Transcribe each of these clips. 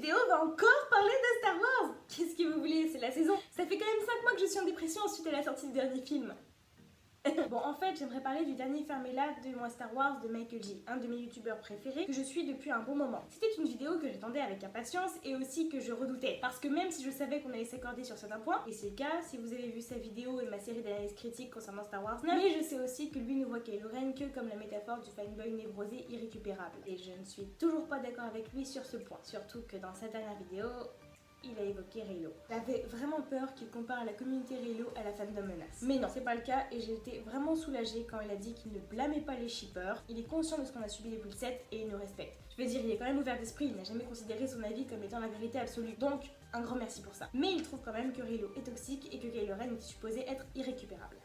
vidéo va encore parler de Star Wars. Qu'est-ce que vous voulez, c'est la saison. Ça fait quand même 5 mois que je suis en dépression suite à la sortie du dernier film. Bon, en fait, j'aimerais parler du dernier Fermela de moi Star Wars de Michael J, un de mes youtubeurs préférés que je suis depuis un bon moment. C'était une vidéo que j'attendais avec impatience et aussi que je redoutais. Parce que même si je savais qu'on allait s'accorder sur certains points, et c'est le cas si vous avez vu sa vidéo et ma série d'analyses critiques concernant Star Wars 9, mais je sais aussi que lui ne voit Kylo Ren que comme la métaphore du fanboy névrosé irrécupérable. Et je ne suis toujours pas d'accord avec lui sur ce point. Surtout que dans sa dernière vidéo, il a évoqué Reylo. J'avais vraiment peur qu'il compare la communauté Reylo à la fandom menace. Mais non, c'est pas le cas et j'ai été vraiment soulagée quand il a dit qu'il ne blâmait pas les shippers. Il est conscient de ce qu'on a subi depuis le 7 et il nous respecte. Je veux dire, il est quand même ouvert d'esprit, il n'a jamais considéré son avis comme étant la vérité absolue. Donc, un grand merci pour ça. Mais il trouve quand même que Reylo est toxique et que Kylo Ren est supposé être irrécupérable.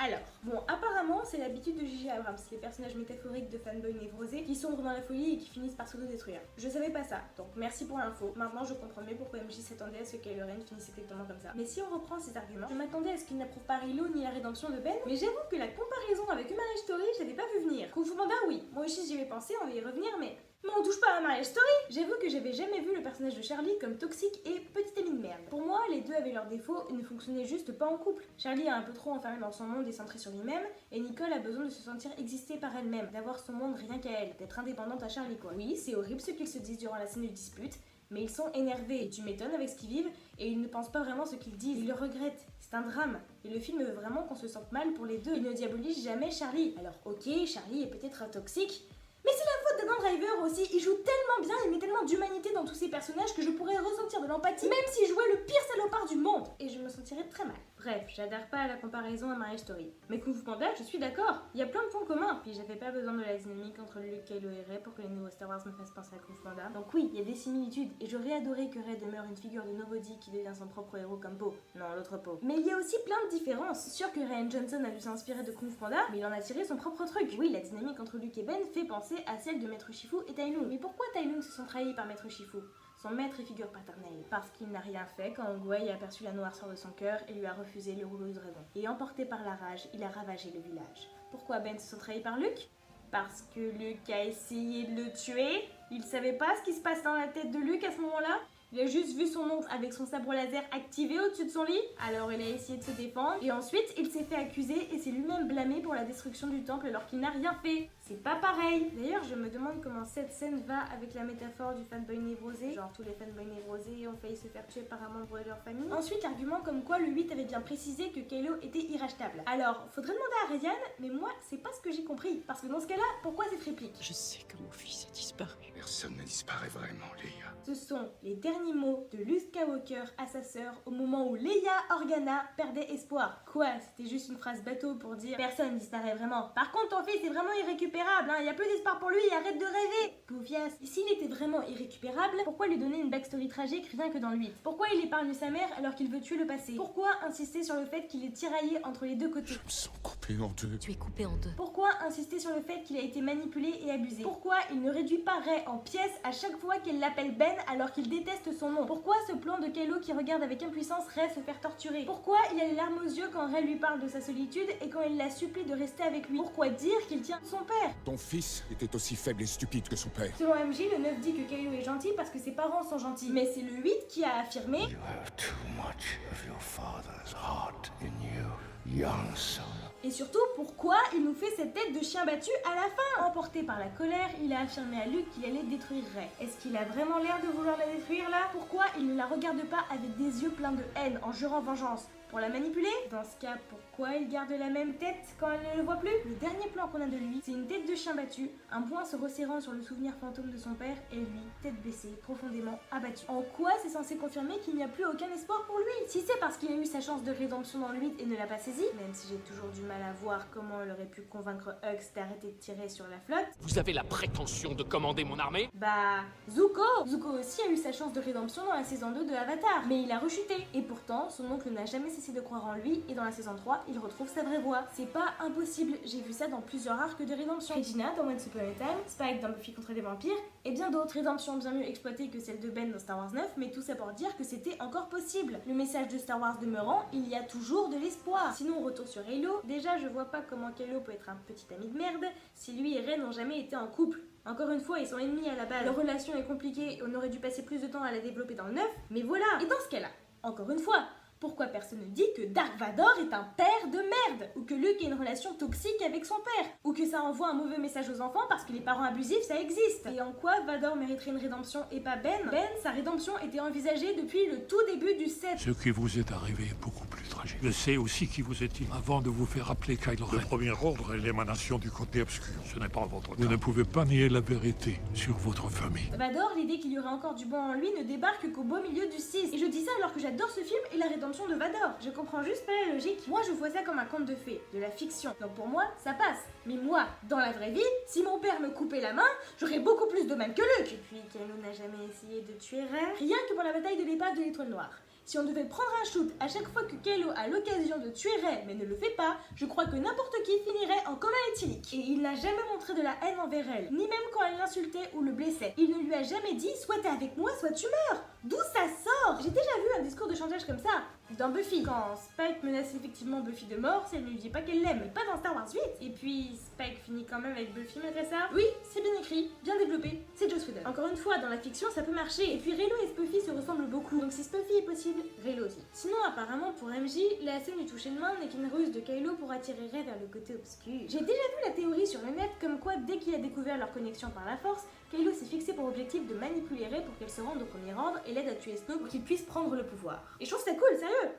Alors, bon, apparemment, c'est l'habitude de J.J. Abrams, les personnages métaphoriques de fanboys névrosés qui sombrent dans la folie et qui finissent par s'auto-détruire. Je savais pas ça, donc merci pour l'info. Maintenant, je comprends mieux pourquoi MJ s'attendait à ce que Kylo Ren finisse exactement comme ça. Mais si on reprend ces arguments, je m'attendais à ce qu'il n'approuve pas Reylo ni la rédemption de Ben, mais j'avoue que la comparaison avec Marriage Story, je l'avais pas vu venir. Kung Fu Panda, oui, moi aussi j'y avais pensé, on va y revenir, mais on touche pas à Marriage Story. J'avoue que j'avais jamais vu le personnage de Charlie comme toxique et petite amie de merde. Pour moi, les deux avaient leurs défauts et ne fonctionnaient juste pas en couple. Charlie est un peu trop enfermé dans son monde et centré sur lui-même, et Nicole a besoin de se sentir exister par elle-même, d'avoir son monde rien qu'à elle, d'être indépendante à Charlie quoi. Oui, c'est horrible ce qu'ils se disent durant la scène de dispute, mais ils sont énervés, et tu m'étonnes avec ce qu'ils vivent, et ils ne pensent pas vraiment ce qu'ils disent, ils le regrettent, c'est un drame. Et le film veut vraiment qu'on se sente mal pour les deux, il ne diabolise jamais Charlie. Alors ok, Charlie est peut-être toxique, mais c'est la faute d'Adam Driver aussi, il joue tellement bien, il met tellement d'humanité dans tous ces personnages que je pourrais ressentir de l'empathie même s'il jouait le pire salopard du monde. Et je me sentirais très mal. Bref, j'adhère pas à la comparaison à Marriage Story. Mais Kung Fu Panda, je suis d'accord, il y a plein de points communs. Puis j'avais pas besoin de la dynamique entre Luke, Kylo et Rey pour que les nouveaux Star Wars me fassent penser à Kung Fu Panda. Donc oui, il y a des similitudes, et j'aurais adoré que Rey demeure une figure de nobody qui devient son propre héros comme Po. Non, l'autre Po. Mais il y a aussi plein de différences. C'est sûr que Rian Johnson a dû s'inspirer de Kung Fu Panda, mais il en a tiré son propre truc. Oui, la dynamique entre Luke et Ben fait penser à celle de Maître Shifu et Tai Lung. Mais pourquoi Tai Lung se sont trahis par Maître Shifu, son maître et figure paternelle? Parce qu'il n'a rien fait quand Ongwei a aperçu la noirceur de son cœur et lui a refusé le rouleau du dragon. Et emporté par la rage, il a ravagé le village. Pourquoi Ben se sont trahis par Luke? Parce que Luke a essayé de le tuer. Il savait pas ce qui se passe dans la tête de Luke à ce moment-là. Il a juste vu son oncle avec son sabre laser activé au-dessus de son lit, alors il a essayé de se défendre, et ensuite il s'est fait accuser et s'est lui-même blâmé pour la destruction du temple alors qu'il n'a rien fait. C'est pas pareil. D'ailleurs, je me demande comment cette scène va avec la métaphore du fanboy névrosé, genre tous les fanboys névrosés ont failli se faire tuer par un membre de leur famille. Ensuite, l'argument comme quoi le 8 avait bien précisé que Kylo était irrachetable. Alors, faudrait demander à Ryan, mais moi, c'est pas ce que j'ai compris. Parce que dans ce cas-là, pourquoi cette réplique? Je sais que mon fils a disparu. Personne ne disparaît vraiment, Leia. Ce sont les derniers mots de Luke Skywalker à sa sœur au moment où Leia Organa perdait espoir. Quoi? C'était juste une phrase bateau pour dire personne disparaît vraiment. Par contre, ton fils est vraiment irrécupérable, hein, y a plus d'espoir pour lui, arrête de rêver. Poufias. Et s'il était vraiment irrécupérable, pourquoi lui donner une backstory tragique rien que dans le 8? Pourquoi il épargne sa mère alors qu'il veut tuer le passé? Pourquoi insister sur le fait qu'il est tiraillé entre les deux côtés? Je me sens coupé en deux. Tu es coupé en deux. Pourquoi insister sur le fait qu'il a été manipulé et abusé? Pourquoi il ne réduit pas Rey en pièces à chaque fois qu'elle l'appelle Ben alors qu'il déteste son nom? Pourquoi ce plan de Kylo qui regarde avec impuissance Rey se faire torturer? Pourquoi il a les larmes aux yeux quand Rey lui parle de sa solitude et quand il la supplie de rester avec lui? Pourquoi dire qu'il tient son père? Ton fils était aussi faible et stupide que son père. Selon MJ, le 9 dit que Kylo est gentil parce que ses parents sont gentils. Mais c'est le 8 qui a affirmé You have too much of your father's heart in you, young son. Et surtout, pourquoi il nous fait cette tête de chien battu à la fin? Emporté par la colère, il a affirmé à Luke qu'il allait détruire Rey. Est-ce qu'il a vraiment l'air de vouloir la détruire là? Pourquoi il ne la regarde pas avec des yeux pleins de haine en jurant vengeance? Pour la manipuler? Dans ce cas, pourquoi il garde la même tête quand elle ne le voit plus? Le dernier plan qu'on a de lui, c'est une tête de chien battu, un poing se resserrant sur le souvenir fantôme de son père et lui, tête baissée, profondément abattu. En quoi c'est censé confirmer qu'il n'y a plus aucun espoir pour lui? Si c'est parce qu'il a eu sa chance de rédemption dans le 8 et ne l'a pas saisi, même si j'ai toujours du mal à voir comment elle aurait pu convaincre Hux d'arrêter de tirer sur la flotte. Vous avez la prétention de commander mon armée? Bah, Zuko aussi a eu sa chance de rédemption dans la saison 2 de Avatar, mais il a rechuté. Et pourtant, son oncle n'a jamais cessé de croire en lui, et dans la saison 3, il retrouve sa vraie voix. C'est pas impossible, j'ai vu ça dans plusieurs arcs de rédemption. Regina dans Once Upon a Time, Spike dans Buffy contre les vampires, et bien d'autres rédemptions bien mieux exploitées que celle de Ben dans Star Wars 9, mais tout ça pour dire que c'était encore possible. Le message de Star Wars demeurant, il y a toujours de l'espoir. Sinon, on retourne sur Reylo. Déjà, je vois pas comment Kylo peut être un petit ami de merde si lui et Rey n'ont jamais été en couple. Encore une fois, ils sont ennemis à la base. Leur relation est compliquée et on aurait dû passer plus de temps à la développer dans le 9, mais voilà. Et dans ce cas-là, encore une fois, pourquoi personne ne dit que Dark Vador est un père de merde? Ou que Luke a une relation toxique avec son père? Ou que ça envoie un mauvais message aux enfants parce que les parents abusifs, ça existe? Et en quoi Vador mériterait une rédemption et pas Ben? Ben, sa rédemption était envisagée depuis le tout début du 7. Ce qui vous est arrivé est beaucoup plus tragique. Je sais aussi qui vous étiez avant de vous faire appeler Kylo Ren. Le premier ordre est l'émanation du côté obscur. Ce n'est pas votre cas. Vous ne pouvez pas nier la vérité sur votre famille. Vador, l'idée qu'il y aurait encore du bon en lui ne débarque qu'au beau milieu du 6. Et je dis ça alors que j'adore ce film et la rédemption de Vador. Je comprends juste pas la logique. Moi, je vois ça comme un conte de fées, de la fiction. Donc pour moi, ça passe. Mais moi, dans la vraie vie, si mon père me coupait la main, j'aurais beaucoup plus de mal que Luke. Et puis, Kylo n'a jamais essayé de tuer Rey. Rien que pour la bataille de l'épave de l'étoile noire. Si on devait prendre un shoot à chaque fois que Kylo a l'occasion de tuer Rey mais ne le fait pas, je crois que n'importe qui finirait en coma éthylique. Et il n'a jamais montré de la haine envers elle, ni même quand elle l'insultait ou le blessait. Il ne lui a jamais dit soit t'es avec moi, soit tu meurs. D'où ça sort? J'ai déjà vu un discours de chantage comme ça dans Buffy, quand Spike menace effectivement Buffy de mort si elle ne lui dit pas qu'elle l'aime, mais pas dans Star Wars 8. Et puis Spike finit quand même avec Buffy malgré ça. Oui, c'est bien écrit, bien développé, c'est Joss Whedon. Encore une fois, dans la fiction, ça peut marcher. Et puis Reylo et Buffy se ressemblent beaucoup, donc si Buffy est possible, Reylo aussi. Sinon, apparemment pour MJ, la scène du toucher de main n'est qu'une ruse de Kylo pour attirer Rey vers le côté obscur. J'ai déjà vu la théorie sur le net comme quoi dès qu'il a découvert leur connexion par la force, Kylo s'est fixé pour objectif de manipuler Rey pour qu'elle se rende au premier ordre et l'aide à tuer Snoke pour qu'il puisse prendre le pouvoir. Et je trouve ça cool, sérieux.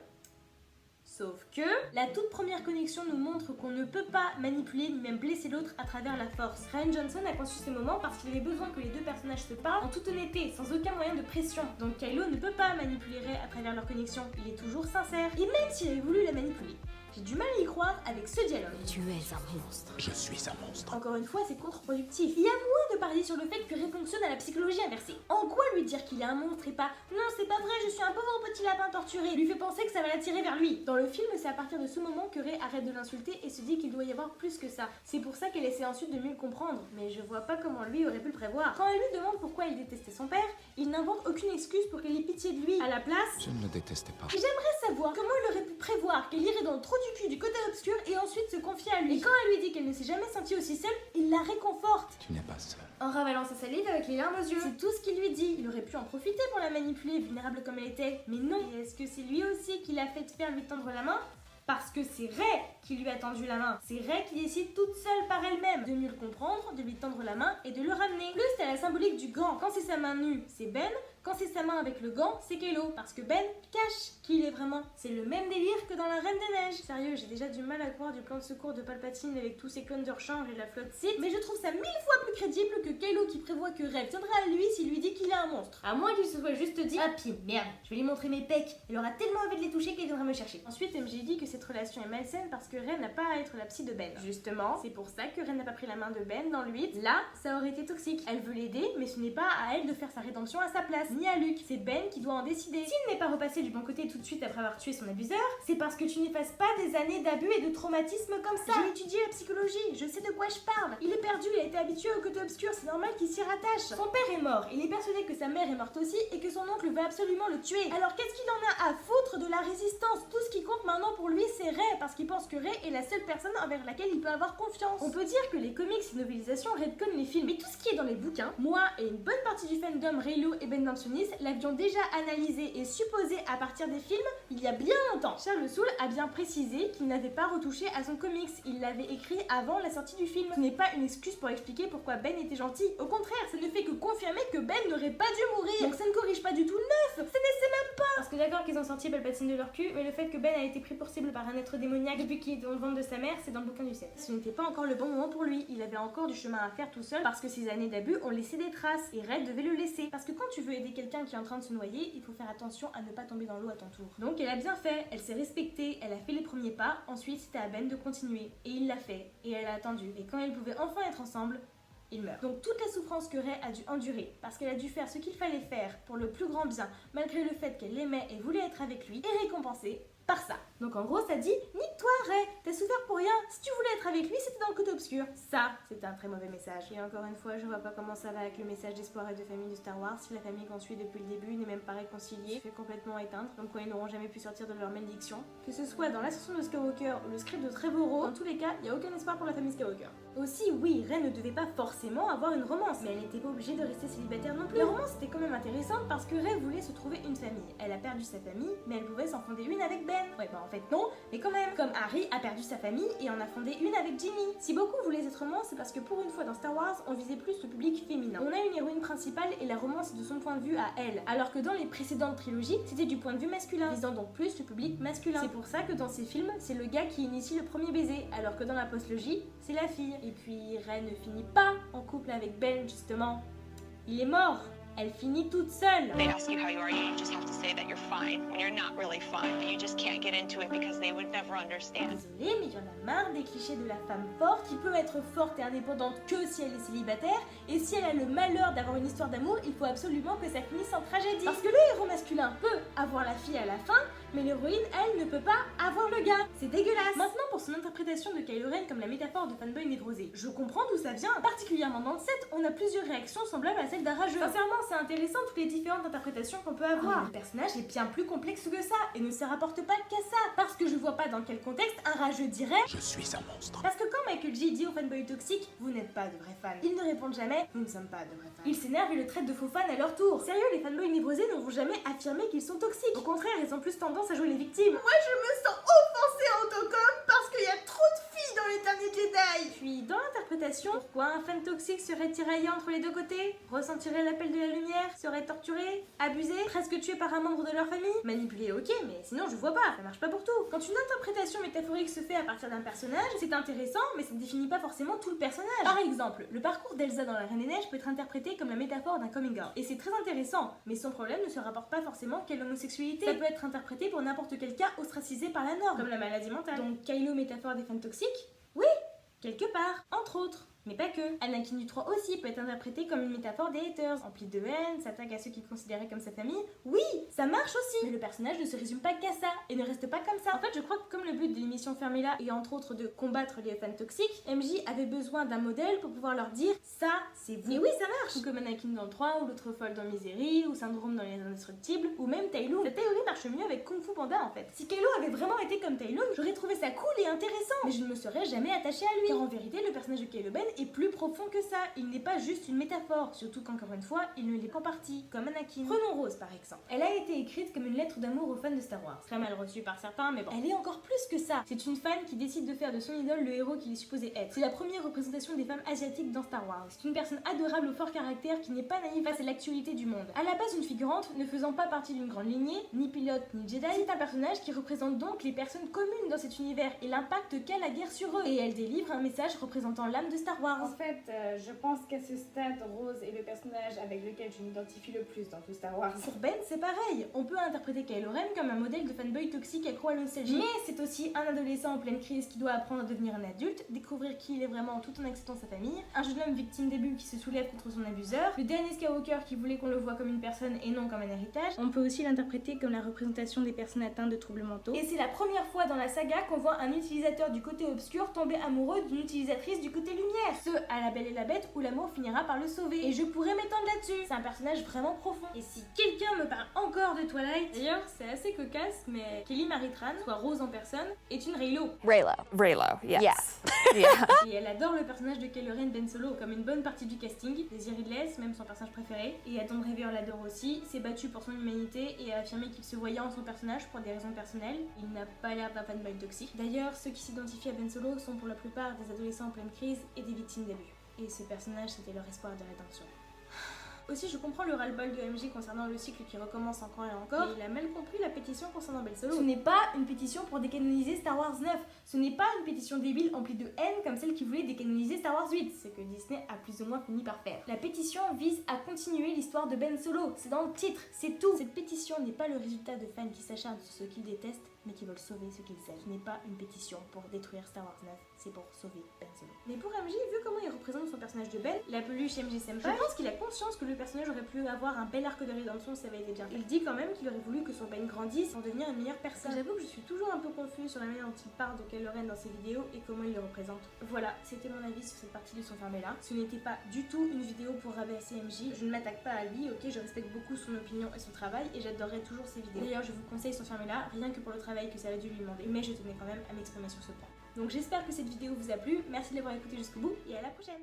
Sauf que la toute première connexion nous montre qu'on ne peut pas manipuler ni même blesser l'autre à travers la force. Rian Johnson a conçu ces moments parce qu'il avait besoin que les deux personnages se parlent en toute honnêteté, sans aucun moyen de pression. Donc Kylo ne peut pas manipuler Rey à travers leur connexion, il est toujours sincère. Et même s'il avait voulu la manipuler, j'ai du mal à y croire avec ce dialogue. Tu es un monstre. Je suis un monstre. Encore une fois, c'est contre-productif. Il y a moins de parier sur le fait que Rey fonctionne à la psychologie inversée. En quoi lui dire qu'il est un monstre et pas « Non, c'est pas vrai, je suis un pauvre petit lapin torturé » lui fait penser que ça va l'attirer vers lui. Dans le film, c'est à partir de ce moment que Rey arrête de l'insulter et se dit qu'il doit y avoir plus que ça. C'est pour ça qu'elle essaie ensuite de mieux le comprendre, mais je vois pas comment lui aurait pu le prévoir. Quand elle lui demande pourquoi il détestait son père, il n'invente aucune excuse pour qu'elle ait pitié de lui. À la place, Je ne le détestais pas. j'aimerais savoir comment il aurait pu prévoir qu'elle irait dans le trou du cul du côté obscur et ensuite se confier à lui. Et quand elle lui dit qu'elle ne s'est jamais sentie aussi seule, il la réconforte. Tu n'es pas seul. En ravalant sa salive avec les larmes aux yeux. C'est tout ce qu'il lui dit. Il aurait pu en profiter pour la manipuler, vulnérable comme elle était. Mais non. Et est-ce que c'est lui aussi qui l'a fait faire lui tendre la main? Parce que c'est Rey qui lui a tendu la main. C'est Rey qui décide toute seule par elle-même de mieux le comprendre, de lui tendre la main et de le ramener. Plus t'as la symbolique du gant. Quand c'est sa main nue, c'est Ben. Quand c'est sa main avec le gant, c'est Kylo. Parce que Ben cache qui il est vraiment. C'est le même délire que dans la Reine des Neiges. Sérieux, j'ai déjà du mal à croire du plan de secours de Palpatine avec tous ses clones de rechange et la flotte Sith. Mais je trouve ça 1000 fois plus crédible que Kylo qui prévoit que Rey tiendra à lui s'il lui dit qu'il est un monstre. À moins qu'il se soit juste dit « Ah puis merde, je vais lui montrer mes pecs. Il aura tellement envie de les toucher qu'il viendra me chercher. » Ensuite, MJ dit que cette relation est malsaine parce que Rey n'a pas à être la psy de Ben. Justement, c'est pour ça que Rey n'a pas pris la main de Ben dans le 8. Là, ça aurait été toxique. Elle veut l'aider, mais ce n'est pas à elle de faire sa rédemption à sa place, ni à Luke. C'est Ben qui doit en décider. S'il n'est pas repassé du bon côté tout de suite après avoir tué son abuseur, c'est parce que tu n'effaces pas des années d'abus et de traumatisme comme ça. J'ai étudié la psychologie, je sais de quoi je parle. Il est perdu, il a été habitué au côté obscur, c'est normal qu'il s'y rattache. Son père est mort, il est persuadé que sa mère est morte aussi et que son oncle veut absolument le tuer. Alors qu'est-ce qu'il en a à foutre de la résistance? Tout ce qui compte maintenant pour lui, c'est Rey, parce qu'il pense que Rey est la seule personne envers laquelle il peut avoir confiance. On peut dire que les comics et novelisations redconnent les films, mais tout ce qui est dans les bouquins, moi et une bonne partie du fandom Reylo et Ben Lampsonis l'avions déjà analysé et supposé à partir des films il y a bien longtemps. Charles Soule a bien précisé qu'il n'avait pas retouché à son comics, il l'avait écrit avant la sortie du film. Ce n'est pas une excuse pour expliquer pourquoi Ben était gentil, au contraire, ça ne fait que confirmer que Ben n'aurait pas dû mourir. Donc ça ne corrige pas du tout le 9, ça n'essaie même pas. Parce que d'accord qu'ils ont sorti Palpatine de leur cul, mais le fait que Ben a été pris pour cible par un être démoniaque depuis qu'il est dans le ventre de sa mère, c'est dans le bouquin du 7. Ce n'était pas encore le bon moment pour lui, il avait encore du chemin à faire tout seul parce que ses années d'abus ont laissé des traces et Rey devait le laisser. Parce que quand tu veux aider quelqu'un qui est en train de se noyer, il faut faire attention à ne pas tomber dans l'eau à ton tour. Donc elle a bien fait, elle s'est respectée, elle a fait les premiers pas, ensuite c'était à Ben de continuer. Et il l'a fait, et elle a attendu. Et quand ils pouvaient enfin être ensemble, il meurt. Donc toute la souffrance que Rey a dû endurer, parce qu'elle a dû faire ce qu'il fallait faire pour le plus grand bien, malgré le fait qu'elle l'aimait et voulait être avec lui, est récompensée par ça. Donc en gros ça dit, nique-toi Rey, t'as souffert pour rien, si tu voulais être avec lui c'était dans le côté obscur. Ça, c'est un très mauvais message. Et encore une fois, je vois pas comment ça va avec le message d'espoir et de famille de Star Wars, si la famille qu'on suit depuis le début n'est même pas réconciliée, se fait complètement éteindre, donc quoi ils n'auront jamais pu sortir de leur malédiction. Que ce soit dans l'ascension de Skywalker ou le script de Trevorrow, dans tous les cas, il n'y a aucun espoir pour la famille Skywalker. Aussi, oui, Rey ne devait pas forcément avoir une romance, mais elle n'était pas obligée de rester célibataire non plus. La romance était quand même intéressante parce que Rey voulait se trouver une famille. Elle a perdu sa famille, mais elle pouvait s'en fonder une avec Ben. Ouais, bah en fait non, mais quand même. Comme Harry a perdu sa famille et en a fondé une avec Ginny. Si beaucoup voulaient cette romance, c'est parce que pour une fois dans Star Wars, on visait plus le public féminin. On a une héroïne principale et la romance est de son point de vue à elle, alors que dans les précédentes trilogies, c'était du point de vue masculin, visant donc plus le public masculin. C'est pour ça que dans ces films, c'est le gars qui initie le premier baiser, alors que dans la postlogie, c'est la fille. Et puis Rey ne finit pas en couple avec Ben, justement. Il est mort. Elle finit toute seule. They ask you how you are, you just have to say that you're fine when you're not really fine, but you just can't get into it because they would never understand. Désolée, mais il y en a marre des clichés de la femme forte qui peut être forte et indépendante que si elle est célibataire, et si elle a le malheur d'avoir une histoire d'amour, il faut absolument que ça finisse en tragédie. Parce que le héros masculin peut avoir la fille à la fin, mais l'héroïne, elle, ne peut pas avoir le gars. C'est dégueulasse. Maintenant, pour son interprétation de Kylo Ren comme la métaphore de fanboy névrosé, je comprends d'où ça vient. Particulièrement dans le set, on a plusieurs réactions semblables à celles d'un rageux. Sincèrement, c'est intéressant toutes les différentes interprétations qu'on peut avoir. Le personnage est bien plus complexe que ça et ne se rapporte pas qu'à ça. Parce que je vois pas dans quel contexte un rageux dirait Je suis un monstre. Parce que quand Michael J dit aux fanboys toxiques, vous n'êtes pas de vrais fans, ils ne répondent jamais, nous ne sommes pas de vrais fans. Ils s'énervent et le traitent de faux fans à leur tour. Sérieux, les fanboys névrosés ne vont jamais affirmer qu'ils sont toxiques. Au contraire, ils ont plus tendance à jouer les victimes. Moi, je me sens offensée en autocom parce qu'il y a trop de filles dans les derniers Jedi. Puis, dans l'interprétation, pourquoi un fan toxique serait tiraillé entre les deux côtés, ressentirait l'appel de la lumière, serait torturé, abusé, presque tué par un membre de leur famille, manipulé, ok, mais sinon je vois pas, ça marche pas pour tout. Quand une interprétation métaphorique se fait à partir d'un personnage, c'est intéressant, mais ça ne définit pas forcément tout le personnage. Par exemple, le parcours d'Elsa dans La Reine des Neiges peut être interprété comme la métaphore d'un coming out, et c'est très intéressant, mais son problème ne se rapporte pas forcément qu'à l'homosexualité. Ça peut être interprété pour n'importe quel cas ostracisé par la norme, comme la maladie mentale. Donc Kylo métaphore des fans toxiques? Oui, quelque part, entre autres. Mais pas que. Anakin du 3 aussi peut être interprété comme une métaphore des haters, empli de haine, s'attaque à ceux qu'il considérait comme sa famille. Oui, ça marche aussi. Mais le personnage ne se résume pas qu'à ça et ne reste pas comme ça. En fait, je crois que comme le but de l'émission Fermela est entre autres de combattre les fans toxiques, MJ avait besoin d'un modèle pour pouvoir leur dire ça, c'est vous. Et oui, ça marche. Ou comme Anakin dans le 3, ou l'autre folle dans Misery, ou Syndrome dans Les Indestructibles, ou même Tai Lung. Cette théorie marche mieux avec Kung Fu Panda en fait. Si Kylo avait vraiment été comme Tai Lung, j'aurais trouvé ça cool et intéressant. Mais je ne me serais jamais attachée à lui. Car en vérité, le personnage de Kylo Ben est plus profond que ça, il n'est pas juste une métaphore, surtout qu'encore une fois, il ne l'est qu'en partie, comme Anakin. Prenons Rose par exemple. Elle a été écrite comme une lettre d'amour aux fans de Star Wars, très mal reçue par certains, mais bon. Elle est encore plus que ça. C'est une fan qui décide de faire de son idole le héros qu'il est supposé être. C'est la première représentation des femmes asiatiques dans Star Wars. C'est une personne adorable au fort caractère qui n'est pas naïve face à l'actualité du monde. À la base une figurante, ne faisant pas partie d'une grande lignée, ni pilote ni Jedi, c'est un personnage qui représente donc les personnes communes dans cet univers et l'impact qu'a la guerre sur eux. Et elle délivre un message représentant l'âme de Star Wars. En fait, je pense qu'à ce stade, Rose est le personnage avec lequel je m'identifie le plus dans tout Star Wars. Pour Ben, c'est pareil. On peut interpréter Kylo Ren comme un modèle de fanboy toxique accro à la nostalgie. Mais c'est aussi un adolescent en pleine crise qui doit apprendre à devenir un adulte, découvrir qui il est vraiment tout en acceptant sa famille, un jeune homme victime des bulles qui se soulève contre son abuseur, le dernier Skywalker qui voulait qu'on le voie comme une personne et non comme un héritage. On peut aussi l'interpréter comme la représentation des personnes atteintes de troubles mentaux. Et c'est la première fois dans la saga qu'on voit un utilisateur du côté obscur tomber amoureux d'une utilisatrice du côté lumière. Ce à La Belle et la Bête où l'amour finira par le sauver. Et je pourrais m'étendre là-dessus. C'est un personnage vraiment profond. Et si quelqu'un me parle encore de Twilight, d'ailleurs c'est assez cocasse, mais Kelly Marie Tran, soit Rose en personne, est une Reylo. Reylo, yes. Yeah. Et elle adore le personnage de Kylo Ren Ben Solo comme une bonne partie du casting. Daisy Ridley, même son personnage préféré. Et Adam Driver l'adore aussi, s'est battu pour son humanité et a affirmé qu'il se voyait en son personnage pour des raisons personnelles. Il n'a pas l'air d'un fanboy toxique. D'ailleurs, ceux qui s'identifient à Ben Solo sont pour la plupart des adolescents en pleine crise et des victimes d'abus. Et ce personnage, c'était leur espoir de rédemption. Aussi, je comprends le ras-le-bol de MJ concernant le cycle qui recommence encore et encore, et il a mal compris la pétition concernant Ben Solo. Ce n'est pas une pétition pour décanoniser Star Wars 9, ce n'est pas une pétition débile emplie de haine comme celle qui voulait décanoniser Star Wars 8, ce que Disney a plus ou moins fini par faire. La pétition vise à continuer l'histoire de Ben Solo, c'est dans le titre, c'est tout. Cette pétition n'est pas le résultat de fans qui s'acharnent sur ce qu'ils détestent, mais qui veulent sauver ce qu'ils aiment. Ce n'est pas une pétition pour détruire Star Wars 9, c'est pour sauver Ben Solo. Mais pour MJ, vu comment il représente son personnage de Ben, la peluche MJ Senpai, je pense qu'il a conscience que le personnage aurait pu avoir un bel arc de rédemption si ça avait été bien fait. Il dit quand même qu'il aurait voulu que son Ben grandisse pour devenir une meilleure personne. J'avoue que je suis toujours un peu confuse sur la manière dont il parle de Kylo Ren dans ses vidéos et comment il le représente. Voilà, c'était mon avis sur cette partie de son Fermela. Ce n'était pas du tout une vidéo pour rabaisser MJ. Je ne m'attaque pas à lui, ok, je respecte beaucoup son opinion et son travail et j'adorerai toujours ses vidéos. D'ailleurs, je vous conseille son Fermela, rien que pour le travail que ça a dû lui demander. Mais je tenais quand même à m'exprimer sur ce point. Donc j'espère que cette vidéo vous a plu, merci de l'avoir écouté jusqu'au bout et à la prochaine.